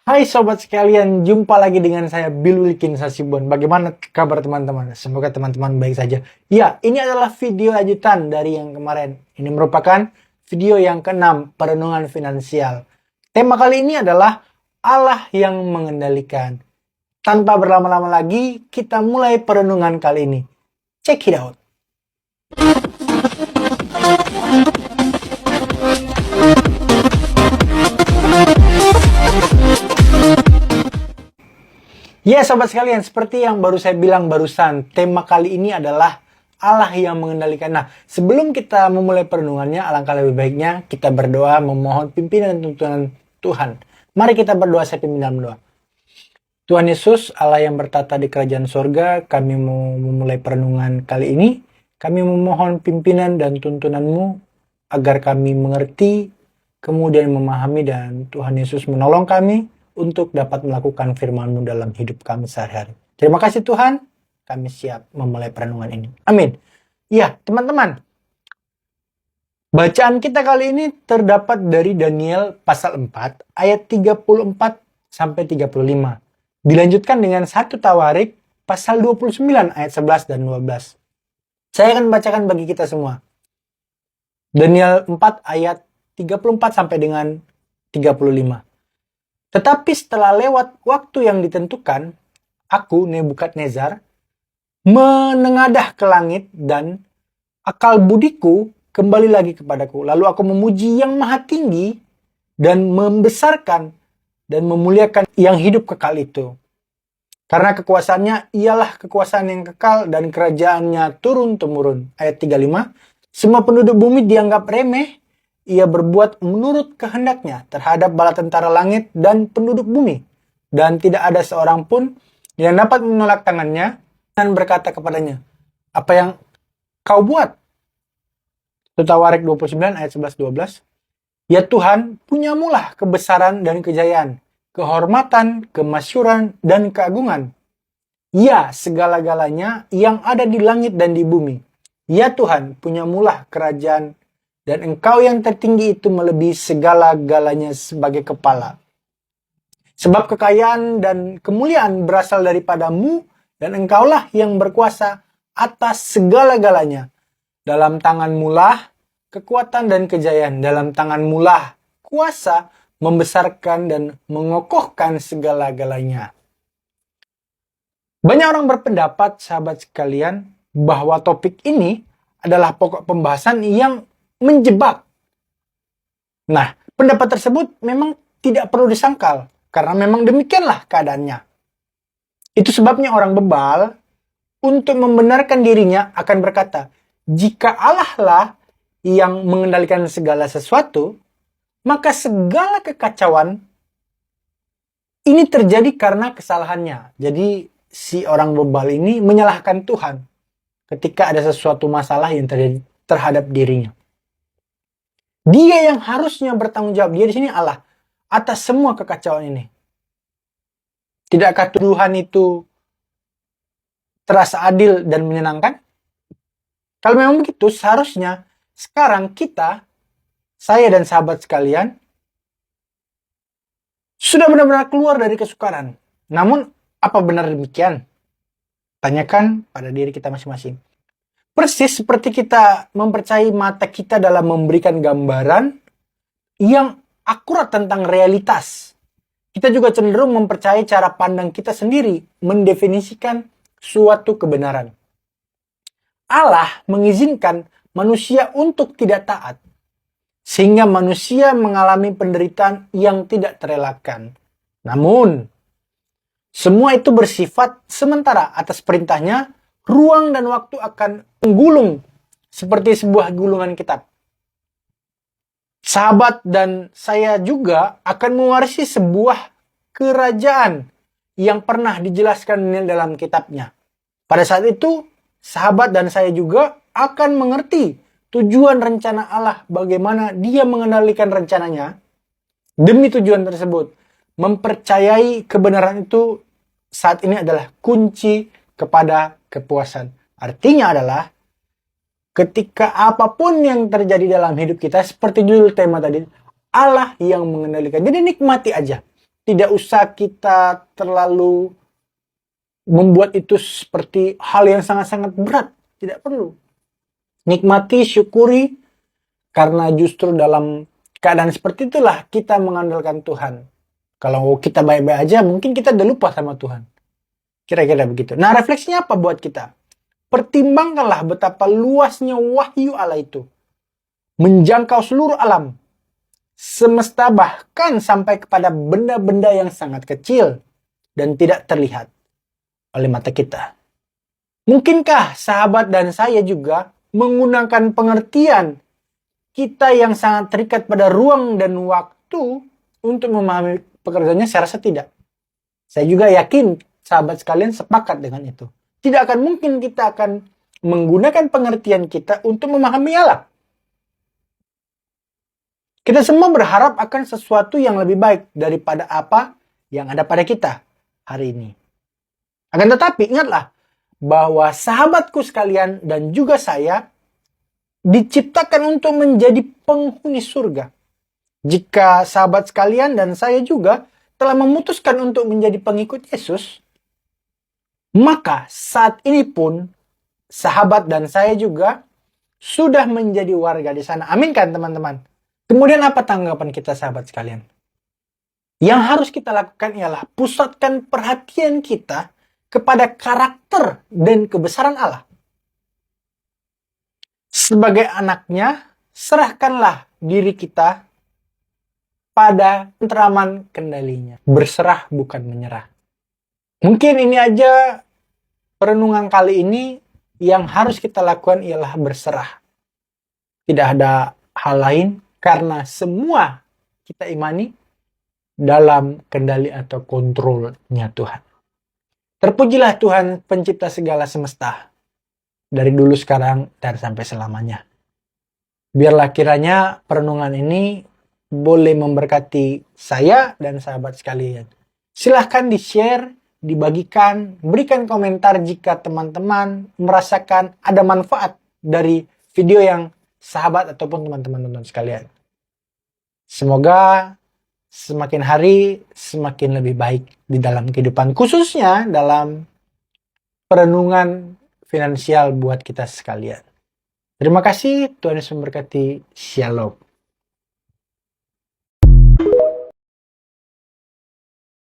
Hai sobat sekalian, jumpa lagi dengan saya Bill Wilkins Hasibuan. Bagaimana kabar teman-teman? Semoga teman-teman baik saja. Ya, ini adalah video lanjutan dari yang kemarin. Ini merupakan video yang ke-6, perenungan finansial. Tema kali ini adalah Allah yang mengendalikan. Tanpa berlama-lama lagi, kita mulai perenungan kali ini. Check it out. Ya sobat sekalian, seperti yang baru saya bilang barusan, tema kali ini adalah Allah yang mengendalikan. Nah, sebelum kita memulai perenungannya, alangkah lebih baiknya kita berdoa memohon pimpinan dan tuntunan Tuhan. Mari kita berdoa, saya pimpin dalam doa. Tuhan Yesus, Allah yang bertata di kerajaan sorga, kami mau memulai perenungan kali ini. Kami memohon pimpinan dan tuntunan-Mu agar kami mengerti, kemudian memahami, dan Tuhan Yesus menolong kami untuk dapat melakukan firman-Mu dalam hidup kami sehari-hari. Terima kasih Tuhan, kami siap memulai perenungan ini. Amin. Ya, teman-teman. Bacaan kita kali ini terdapat dari Daniel pasal 4 ayat 34 sampai 35. Dilanjutkan dengan 1 Tawarik pasal 29 ayat 11 dan 12. Saya akan bacakan bagi kita semua. Daniel 4 ayat 34 sampai dengan 35. Tetapi setelah lewat waktu yang ditentukan, aku, Nebukadnezar, menengadah ke langit dan akal budiku kembali lagi kepadaku. Lalu aku memuji yang maha tinggi dan membesarkan dan memuliakan yang hidup kekal itu. Karena kekuasaannya ialah kekuasaan yang kekal dan kerajaannya turun-temurun. Ayat 35, semua penduduk bumi dianggap remeh. Ia berbuat menurut kehendaknya terhadap bala tentara langit dan penduduk bumi. Dan tidak ada seorang pun yang dapat menolak tangannya dan berkata kepadanya, apa yang kau buat? Tawarik 29 ayat 11-12. Ya Tuhan, punyamulah kebesaran dan kejayaan, kehormatan, kemasyuran, dan keagungan. Ya segala-galanya yang ada di langit dan di bumi. Ya Tuhan, punyamulah kerajaan, dan engkau yang tertinggi itu melebihi segala-galanya sebagai kepala. Sebab kekayaan dan kemuliaan berasal daripadamu, dan engkaulah yang berkuasa atas segala-galanya. Dalam tanganmu lah kekuatan dan kejayaan. Dalam tanganmu lah kuasa membesarkan dan mengokohkan segala-galanya. Banyak orang berpendapat, sahabat sekalian, bahwa topik ini adalah pokok pembahasan yang menjebak. Nah, pendapat tersebut memang tidak perlu disangkal, karena memang demikianlah keadaannya. Itu sebabnya orang bebal, untuk membenarkan dirinya akan berkata, jika Allah lah yang mengendalikan segala sesuatu, maka segala kekacauan ini terjadi karena kesalahannya. Jadi, si orang bebal ini menyalahkan Tuhan ketika ada sesuatu masalah yang terjadi terhadap dirinya. Dia yang harusnya bertanggung jawab, dia di sini Allah, atas semua kekacauan ini. Tidakkah Tuhan itu terasa adil dan menyenangkan? Kalau memang begitu, seharusnya sekarang kita, saya dan sahabat sekalian, sudah benar-benar keluar dari kesukaran. Namun, apa benar demikian? Tanyakan pada diri kita masing-masing. Persis seperti kita mempercayai mata kita dalam memberikan gambaran yang akurat tentang realitas. Kita juga cenderung mempercayai cara pandang kita sendiri mendefinisikan suatu kebenaran. Allah mengizinkan manusia untuk tidak taat, sehingga manusia mengalami penderitaan yang tidak terelakkan. Namun, semua itu bersifat sementara. Atas perintahnya, ruang dan waktu akan menggulung seperti sebuah gulungan kitab. Sahabat dan saya juga akan mewarisi sebuah kerajaan yang pernah dijelaskan dalam kitabnya. Pada saat itu, sahabat dan saya juga akan mengerti tujuan rencana Allah, bagaimana Dia mengendalikan rencananya demi tujuan tersebut. Mempercayai kebenaran itu saat ini adalah kunci kepada kepuasan. Artinya adalah ketika apapun yang terjadi dalam hidup kita, seperti judul tema tadi, Allah yang mengendalikan. Jadi nikmati aja. Tidak usah kita terlalu membuat itu seperti hal yang sangat-sangat berat. Tidak perlu. Nikmati, syukuri, karena justru dalam keadaan seperti itulah kita mengandalkan Tuhan. Kalau kita baik-baik aja, mungkin kita udah lupa sama Tuhan. Kira-kira begitu. Nah, refleksinya apa buat kita? Pertimbangkanlah betapa luasnya wahyu Allah itu. Menjangkau seluruh alam. Semesta, bahkan sampai kepada benda-benda yang sangat kecil dan tidak terlihat oleh mata kita. Mungkinkah sahabat dan saya juga menggunakan pengertian kita yang sangat terikat pada ruang dan waktu untuk memahami pekerjaannya? Saya rasa tidak. Saya juga yakin sahabat sekalian sepakat dengan itu. Tidak akan mungkin kita akan menggunakan pengertian kita untuk memahami Allah. Kita semua berharap akan sesuatu yang lebih baik daripada apa yang ada pada kita hari ini. Akan tetapi ingatlah bahwa sahabatku sekalian dan juga saya diciptakan untuk menjadi penghuni surga. Jika sahabat sekalian dan saya juga telah memutuskan untuk menjadi pengikut Yesus, maka saat ini pun sahabat dan saya juga sudah menjadi warga di sana. Amin kan teman-teman? Kemudian apa tanggapan kita sahabat sekalian? Yang harus kita lakukan ialah pusatkan perhatian kita kepada karakter dan kebesaran Allah. Sebagai anaknya, serahkanlah diri kita pada tenteraman kendalinya. Berserah bukan menyerah. Mungkin ini aja perenungan kali ini yang harus kita lakukan ialah berserah. Tidak ada hal lain karena semua kita imani dalam kendali atau kontrolnya Tuhan. Terpujilah Tuhan pencipta segala semesta. Dari dulu, sekarang, dan sampai selamanya. Biarlah kiranya perenungan ini boleh memberkati saya dan sahabat sekalian. Silahkan di-share, dibagikan, berikan komentar jika teman-teman merasakan ada manfaat dari video yang sahabat ataupun teman-teman nonton sekalian. Semoga semakin hari semakin lebih baik di dalam kehidupan, khususnya dalam perenungan finansial buat kita sekalian. Terima kasih, Tuhan Yesus memberkati. Shalom.